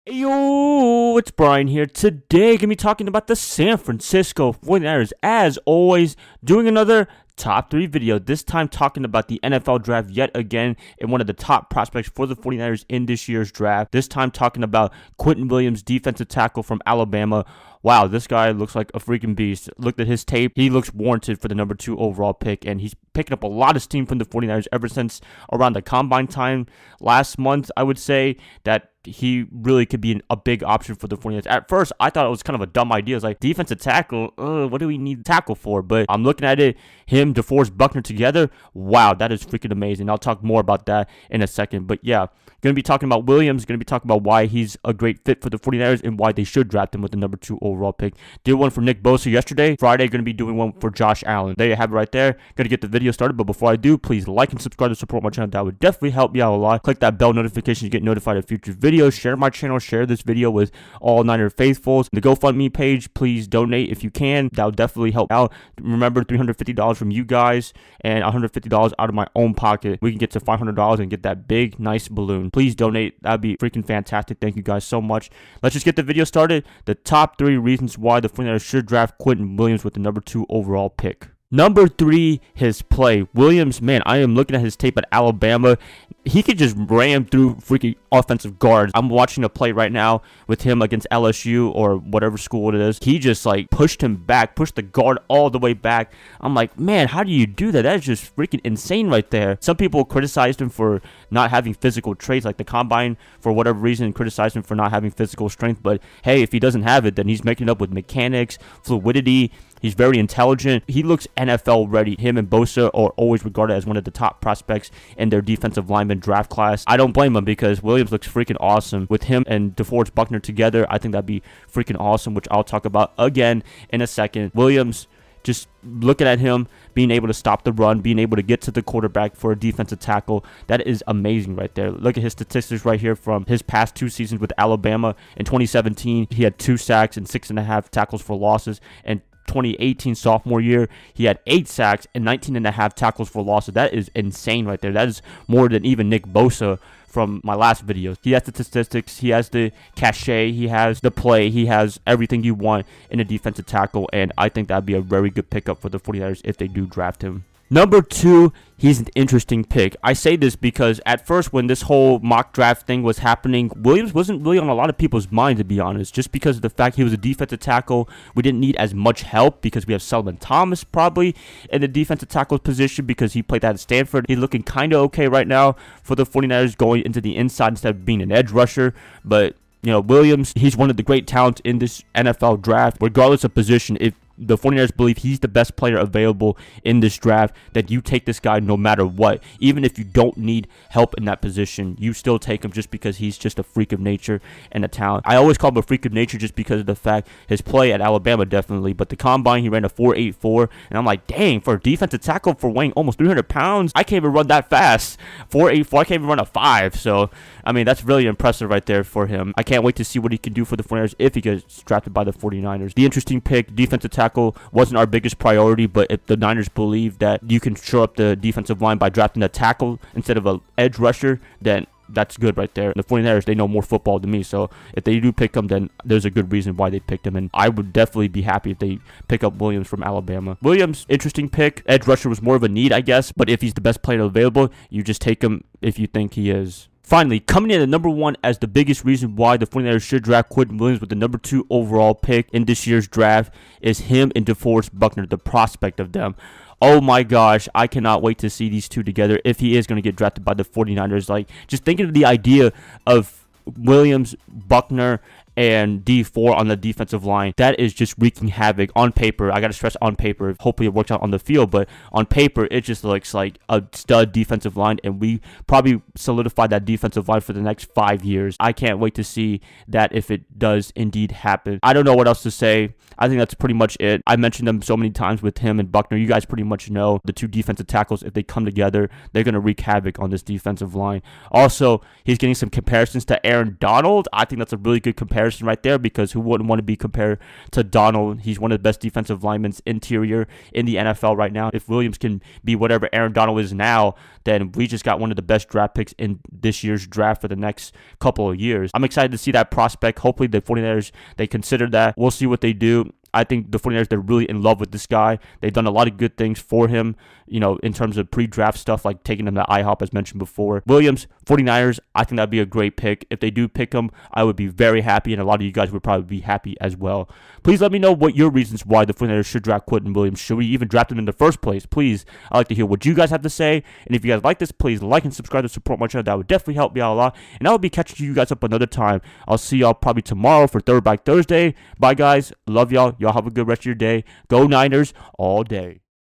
Hey, yo, it's Brian here. Today, gonna be talking about the San Francisco 49ers. As always, doing another top 3 video. This time talking about the NFL draft yet again and one of the top prospects for the 49ers in this year's draft. This time talking about Quinnen Williams, defensive tackle from Alabama. Wow, this guy looks like a freaking beast. Looked at his tape. He looks warranted for the number 2 overall pick, and he's picking up a lot of steam from the 49ers ever since around the combine time last month. I would say that he really could be a big option for the 49ers. At first, I thought it was kind of a dumb idea. It's like, defensive tackle, what do we need tackle for? But I'm looking at it, him, DeForest Buckner together, wow, that is freaking amazing. I'll talk more about that in a second. But yeah, going to be talking about Williams, going to be talking about why he's a great fit for the 49ers and why they should draft him with the number 2 overall pick. Did one for Nick Bosa yesterday. Friday, going to be doing one for Josh Allen. There you have it right there. Going to get the video started, but before I do, please like and subscribe to support my channel. That would definitely help me out a lot. Click that bell notification to get notified of future videos. Share my channel, share this video with all Niner faithfuls. The GoFundMe page, please donate if you can. That would definitely help out. Remember, $350 from you guys and $150 out of my own pocket. We can get to $500 and get that big, nice balloon. Please donate. That'd be freaking fantastic. Thank you guys so much. Let's just get the video started. The top 3 reasons why the 49ers should draft Quinnen Williams with the number 2 overall pick. Number 3, his play. Williams, man, I am looking at his tape at Alabama. He could just ram through freaking offensive guards. I'm watching a play right now with him against LSU or whatever school it is. He just like pushed him back, pushed the guard all the way back. I'm like, man, how do you do that? That is just freaking insane right there. Some people criticized him for not having physical traits, like the combine, for whatever reason, criticized him for not having physical strength. But hey, if he doesn't have it, then he's making it up with mechanics, fluidity. He's very intelligent. He looks NFL ready. Him and Bosa are always regarded as one of the top prospects in their defensive lineman draft class. I don't blame him because Williams looks freaking awesome. With him and DeForest Buckner together, I think that'd be freaking awesome, which I'll talk about again in a second. Williams, just looking at him, being able to stop the run, being able to get to the quarterback for a defensive tackle, that is amazing right there. Look at his statistics right here from his past 2 seasons with Alabama. In 2017, he had 2 sacks and 6.5 tackles for losses, and 2018 sophomore year, he had 8 sacks and 19.5 tackles for losses. That is insane right there. That is more than even Nick Bosa from my last video. He has the statistics, he has the cachet, he has the play, he has everything you want in a defensive tackle, and I think that'd be a very good pickup for the 49ers if they do draft him. Number 2, he's an interesting pick. I say this because at first when this whole mock draft thing was happening, Williams wasn't really on a lot of people's mind, to be honest, just because of the fact he was a defensive tackle. We didn't need as much help because we have Solomon Thomas probably in the defensive tackle position because he played that at Stanford. He's looking kind of okay right now for the 49ers going into the inside instead of being an edge rusher, but you know, Williams, he's one of the great talents in this NFL draft, regardless of position. If the 49ers believe he's the best player available in this draft, that you take this guy no matter what. Even if you don't need help in that position, you still take him just because he's just a freak of nature and a talent. I always call him a freak of nature just because of the fact his play at Alabama definitely, but the combine he ran a 4.84, and I'm like, dang, for a defensive tackle for weighing almost 300 pounds, I can't even run that fast. 4.84, I can't even run a 5, so I mean, that's really impressive right there for him. I can't wait to see what he can do for the 49ers if he gets drafted by the 49ers. The interesting pick, defensive tackle, wasn't our biggest priority, but if the Niners believe that you can shore up the defensive line by drafting a tackle instead of an edge rusher, then that's good right there. The 49ers, they know more football than me, so if they do pick him, then there's a good reason why they picked him, and I would definitely be happy if they pick up Williams from Alabama. Williams, interesting pick. Edge rusher was more of a need, I guess, but if he's the best player available, you just take him if you think he is. Finally, coming in at number 1 as the biggest reason why the 49ers should draft Quinnen Williams with the number 2 overall pick in this year's draft is him and DeForest Buckner, the prospect of them. Oh my gosh, I cannot wait to see these two together if he is going to get drafted by the 49ers. Like, just thinking of the idea of Williams, Buckner, and D4 on the defensive line, that is just wreaking havoc on paper. I gotta stress on paper. Hopefully it works out on the field, but on paper it just looks like a stud defensive line, and we probably solidify that defensive line for the next 5 years. I can't wait to see that if it does indeed happen. I don't know what else to say. I think that's pretty much it. I mentioned them so many times with him and Buckner. You guys pretty much know the 2 defensive tackles, if they come together, they're gonna wreak havoc on this defensive line. Also, he's getting some comparisons to Aaron Donald. I think that's a really good comparison comparison right there, because who wouldn't want to be compared to Donald? He's one of the best defensive linemen interior in the NFL right now. If Williams can be whatever Aaron Donald is now, then we just got one of the best draft picks in this year's draft for the next couple of years. I'm excited to see that prospect. Hopefully the 49ers, they consider that. We'll see what they do. I think the 49ers, they're really in love with this guy. They've done a lot of good things for him, you know, in terms of pre-draft stuff, like taking him to IHOP, as mentioned before. Williams, 49ers, I think that'd be a great pick. If they do pick him, I would be very happy, and a lot of you guys would probably be happy as well. Please let me know what your reasons why the 49ers should draft Quinnen Williams. Should we even draft him in the first place? Please, I'd like to hear what you guys have to say. And if you guys like this, please like and subscribe to support my channel. That would definitely help me out a lot. And I will be catching you guys up another time. I'll see y'all probably tomorrow for Throwback Thursday. Bye, guys. Love y'all. Y'all have a good rest of your day. Go Niners all day.